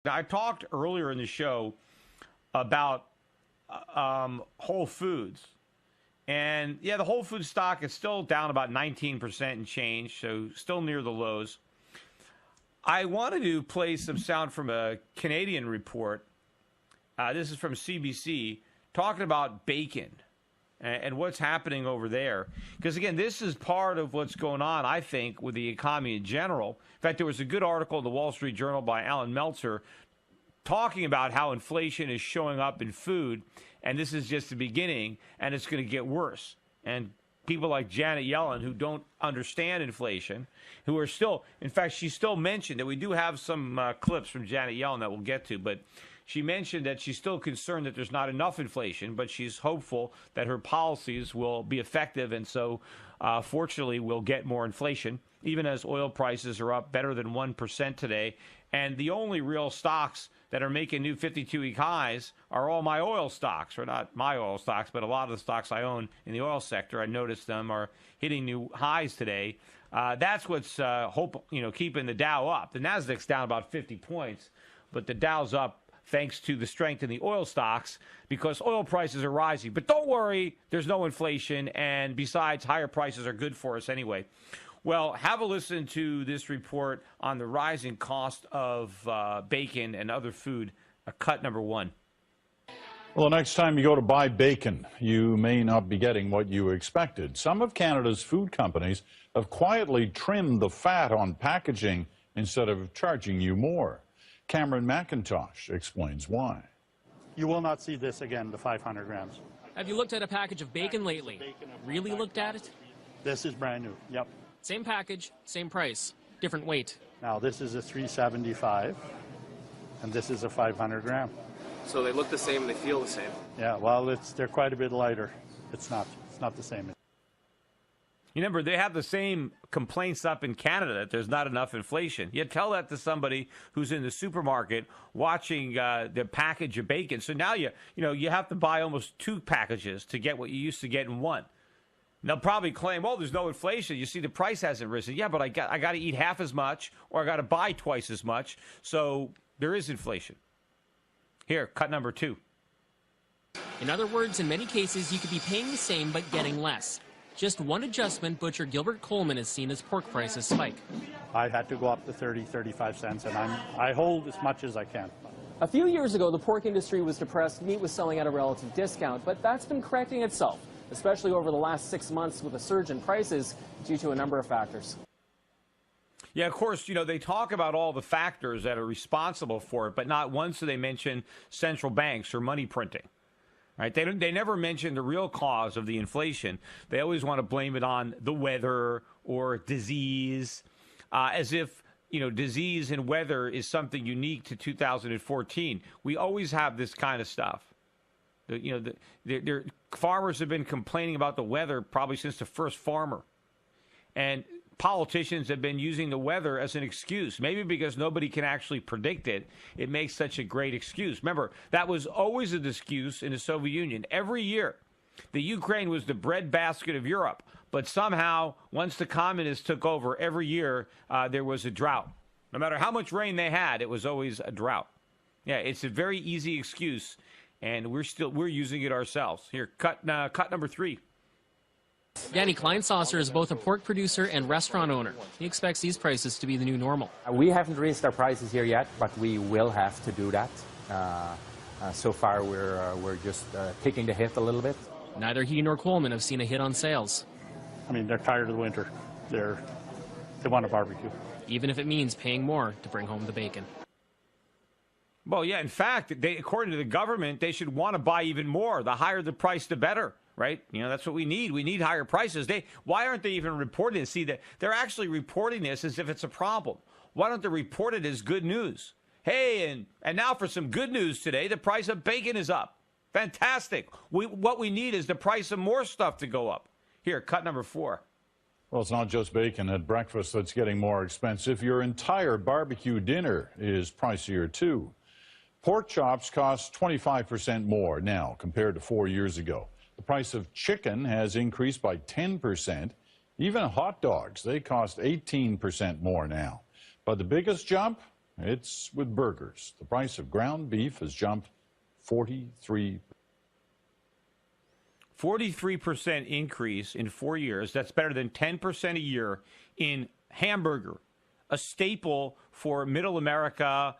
Now, I talked earlier in the show about Whole Foods. And, yeah, the Whole Foods stock is still down about 19% and change, so still near the lows. I wanted to play some sound from a Canadian report. This is from CBC, talking about bacon and what's happening over there. Because, again, this is part of what's going on, I think, with the economy in general. In fact, there was a good article in the Wall Street Journal by Alan Meltzer talking about how inflation is showing up in food, and this is just the beginning, and it's going to get worse. And people like Janet Yellen, who don't understand inflation, who are still, in fact, she still mentioned that we do have some clips from Janet Yellen that we'll get to, but she mentioned that she's still concerned that there's not enough inflation, but she's hopeful that her policies will be effective, and so fortunately we'll get more inflation, even as oil prices are up better than 1% today. And the only real stocks that are making new 52-week highs are all my oil stocks, or not my oil stocks, but a lot of the stocks I own in the oil sector. I noticed them are hitting new highs today. That's what's keeping the Dow up. The Nasdaq's down about 50 points, but the Dow's up thanks to the strength in the oil stocks because oil prices are rising. But don't worry, there's no inflation, and besides, higher prices are good for us anyway. Well, have a listen to this report on the rising cost of bacon and other food, cut number 1. Well, the next time you go to buy bacon, you may not be getting what you expected. Some of Canada's food companies have quietly trimmed the fat on packaging instead of charging you more. Cameron McIntosh explains why. You will not see this again, the 500 grams. Have you looked at a package of bacon lately? Really looked at it? This is brand new, yep. Same package, same price, different weight. Now this is a 375, and this is a 500 gram. So they look the same and they feel the same? Yeah, well, they're quite a bit lighter. It's not the same. You remember, they have the same complaints up in Canada that there's not enough inflation. You tell that to somebody who's in the supermarket watching the package of bacon. So now you have to buy almost 2 packages to get what you used to get in one. And they'll probably claim, oh, there's no inflation. You see, the price hasn't risen. Yeah, but I got to eat half as much, or I got to buy twice as much. So there is inflation. Here, cut number 2. In other words, in many cases, you could be paying the same but getting less. Just one adjustment, butcher Gilbert Coleman has seen his pork prices spike. I had to go up to 30, 35 cents, and I hold as much as I can. A few years ago, the pork industry was depressed. Meat was selling at a relative discount, but that's been correcting itself, especially over the last 6 months with a surge in prices due to a number of factors. Yeah, of course, they talk about all the factors that are responsible for it, but not once do they mention central banks or money printing. Right? They never mention the real cause of the inflation. They always want to blame it on the weather or disease, as if disease and weather is something unique to 2014. We always have this kind of stuff. Farmers have been complaining about the weather probably since the first farmer, and politicians have been using the weather as an excuse, maybe because nobody can actually predict it. It makes such a great excuse. Remember, that was always an excuse in the Soviet Union. Every year, the Ukraine was the breadbasket of Europe. But somehow, once the communists took over, every year there was a drought. No matter how much rain they had, it was always a drought. Yeah, it's a very easy excuse, and we're using it ourselves. Here, cut number 3. Danny Kleinsasser is both a pork producer and restaurant owner. He expects these prices to be the new normal. We haven't raised our prices here yet, but we will have to do that. So far, we're just taking the hit a little bit. Neither he nor Coleman have seen a hit on sales. I mean, they're tired of the winter. They want a barbecue. Even if it means paying more to bring home the bacon. Well, yeah, in fact, according to the government, they should want to buy even more. The higher the price, the better. Right? That's what we need. We need higher prices. Why aren't they even reporting this? See, they're actually reporting this as if it's a problem. Why don't they report it as good news? Hey, and now for some good news today, the price of bacon is up. Fantastic. What we need is the price of more stuff to go up. Here, cut number 4. Well, it's not just bacon at breakfast that's getting more expensive. Your entire barbecue dinner is pricier, too. Pork chops cost 25% more now compared to 4 years ago. The price of chicken has increased by 10%. Even hot dogs, they cost 18% more now. But the biggest jump? It's with burgers. The price of ground beef has jumped 43%. 43% increase in 4 years. That's better than 10% a year in hamburger, a staple for middle America,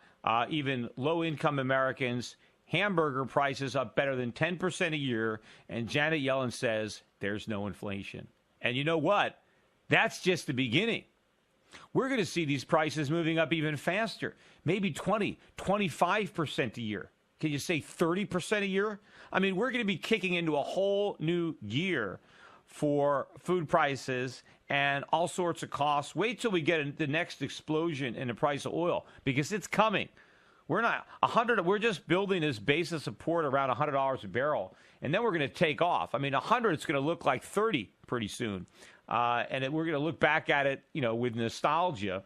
even low-income Americans. Hamburger prices up better than 10% a year, and Janet Yellen says there's no inflation. And you know what? That's just the beginning. We're going to see these prices moving up even faster, maybe 20, 25% a year. Can you say 30% a year? I mean, we're going to be kicking into a whole new gear for food prices and all sorts of costs. Wait till we get the next explosion in the price of oil, because it's coming. We're not 100. We're just building this base of support around $100 a barrel, and then we're going to take off. I mean, 100 is going to look like 30 pretty soon, and we're going to look back at it, with nostalgia.